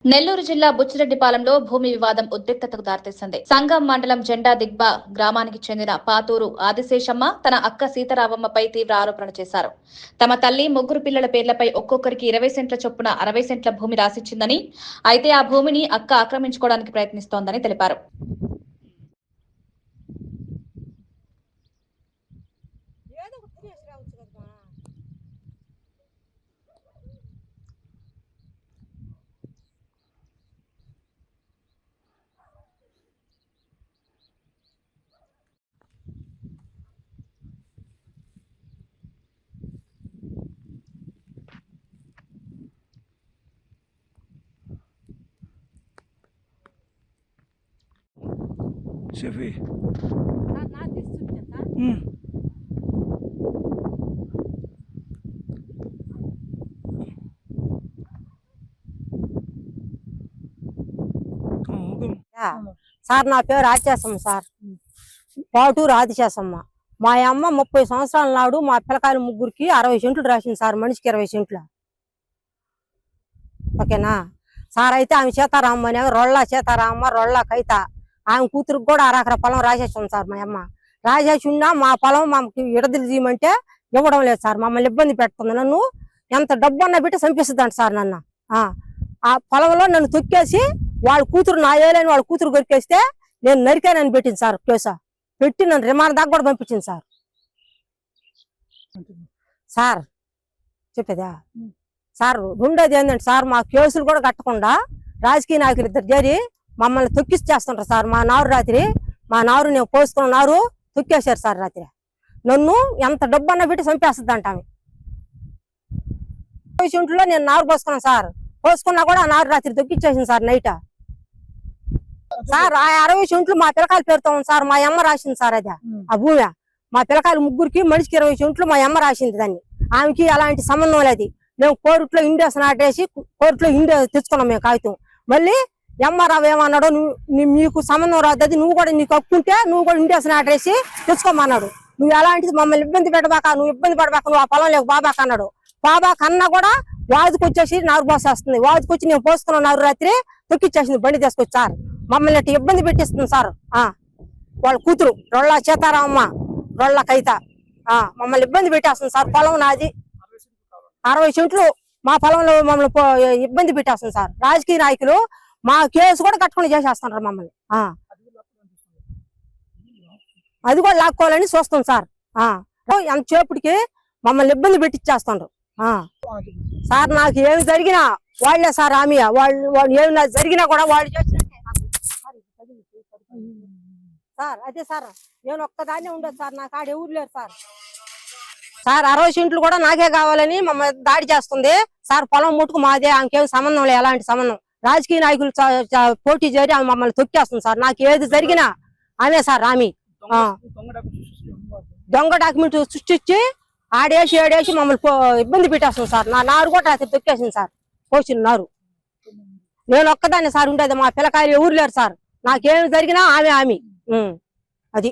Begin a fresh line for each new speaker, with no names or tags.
నెల్లూరు జిల్లా బుచ్చిరెడ్డిపాలెంలో భూమి వివాదం ఉద్రిక్తతకు దారితీసింది. సంగం మండలం జెండా దిగ్బ గ్రామానికి చెందిన పాతూరు ఆదిశేషమ్మ తన అక్క సీతారామమ్మపై తీవ్ర ఆరోపణలు చేశారు. తమ తల్లి ముగ్గురు పిల్లల పేర్లపై ఒక్కొక్కరికి 20 సెంట్ల చొప్పున 60 సెంట్ల భూమి రాసిచ్చిందని, అయితే ఆ భూమిని అక్క ఆక్రమించుకోవడానికి ప్రయత్నిస్తోందని తెలిపారు.
Chefe.
సార్ నా పేరు ఆదిశేషమ్మ సార్. పాటూరు ఆదిశేషమ్మ. మా అమ్మ 30 సంవత్సరాల నాడు మా పిల్లకాయలు ముగ్గురికి 60 సెంట్లు రాసింది సార్, మనిషికి 20 సెంట్లు. ఓకేనా సార్? అయితే ఆమె సీతారామ అనే రొళ్ళ సీతారామ రొళ్ళ కైత ఆమె కూతురికి కూడా 1 ఎకరా పొలం రాసేసాం సార్. మా అమ్మ రాసేసి ఉన్నా మా పొలం మాకు విడదలు తీయమంటే ఇవ్వడం లేదు సార్. మమ్మల్ని ఇబ్బంది పెడుతుంది. నన్ను ఎంత డబ్బు అన్నా పెట్టి చంపిస్తుందంట సార్. నన్ను ఆ పొలంలో నన్ను తొక్కేసి వాళ్ళ కూతురు నా ఏలేని వాళ్ళ కూతురు కొరికేస్తే నేను నరికానని పెట్టింది సార్. కేసు పెట్టి నన్ను రిమాండ్ దాకా కూడా పంపించింది సార్. Sir చెప్పేదా sir? రెండోది ఏంటంటే సార్, మా కేసులు కూడా కట్టకుండా రాజకీయ నాయకులు ఇద్దరు చేరి మమ్మల్ని తొక్కిచ్చేస్తుంటారు సార్. మా నారు రాత్రి మా నారు నేను పోసుకున్న నారు తొక్కేశారు సార్. రాత్రి నన్ను ఎంత డబ్బు అన్నా పెట్టి చంపేస్తుంది అంట ఆమె. 20 సెంట్లో నేను నారు పోసుకున్నాను సార్. పోసుకున్నా కూడా ఆ నారు రాత్రి తొక్కిచ్చేసింది సార్. నైట్ సార్ ఆ 60 సెంట్లు మా పిల్లకాయల పేరుతో ఉంది సార్. మా అమ్మ రాసింది సార్. అది ఆ భూమి మా పిల్లకాయలు ముగ్గురికి మనిషికి 20 సెంట్లు మా అమ్మ రాసింది. దాన్ని ఆమెకి అలాంటి సంబంధం లేదు. మేము కోర్టులో ఇండియాస్ నాటేసి కోర్టులో ఇండియా తెచ్చుకున్నాం మేము కాగితం. మళ్ళీ ఎంఆర్ఆవు ఏమన్నాడు, మీకు సంబంధం రాదు, అది నువ్వు కూడా నీకు హక్కుంటే నువ్వు కూడా ఇండియాస్ నాటేసి తెచ్చుకోమన్నాడు. నువ్వు ఎలాంటిది మమ్మల్ని ఇబ్బంది పెట్టబాక, నువ్వు ఇబ్బంది పడబాక, నువ్వు ఆ పొలం లేవు బాబాక అన్నాడు. బాబా కన్నా కూడా వాదుకు వచ్చేసి నారు పోసేస్తుంది. వాదుకు వచ్చి నేను పోసుకున్న నారు రాత్రి తొక్కిచ్చేసింది బండి తీసుకొచ్చి సార్. మమ్మల్ని అట్లా ఇబ్బంది పెట్టిస్తుంది సార్. వాళ్ళ కూతురు రొళ్ళ సీతారామమ్మ రొళ్ళ కైత మమ్మల్ని ఇబ్బంది పెట్టేస్తుంది సార్. పొలం నాది 60 సెంట్లు మా పొలంలో మమ్మల్ని ఇబ్బంది పెట్టేస్తుంది సార్. రాజకీయ నాయకులు మా కేసు కూడా కట్టుకుని చేసేస్తున్నారు మమ్మల్ని. అది కూడా లాక్కోవాలని చూస్తాం సార్. ఎంతసేపటికి మమ్మల్ని ఇబ్బంది పెట్టిచ్చేస్తుండ్రు సార్. నాకు ఏమి జరిగినా వాళ్ళే సార్. ఆమె వాళ్ళు ఏమి జరిగినా కూడా వాళ్ళు చేసినట్టే సార్. అదే సార్, నేను ఒక్కదాన్నే ఉండదు సార్. నాకు ఆడ ఎవరు లేరు సార్. సార్ 60 సెంట్లు కూడా నాకే కావాలని మమ్మల్ని దాడి చేస్తుంది సార్. పొలం ముట్టుకు మాదే, ఆమెకేం సంబంధం లేదు. ఎలాంటి సంబంధం రాజకీయ నాయకులు పోటీ చేరి ఆమె మమ్మల్ని తొక్కేస్తుంది సార్. నాకు ఏది జరిగినా ఆమె సార్. ఆమె దొంగ డాక్యుమెంట్ సృష్టించి ఆడేసి మమ్మల్ని ఇబ్బంది పెట్టేస్తుంది సార్. నా నారు కూడా తొక్కేసింది సార్. పోసిన నారు నేను ఒక్కదాన్ని సార్ ఉండేది. మా పిల్లకాయలు ఎవరు లేరు సార్. నాకేమి జరిగినా ఆమె అది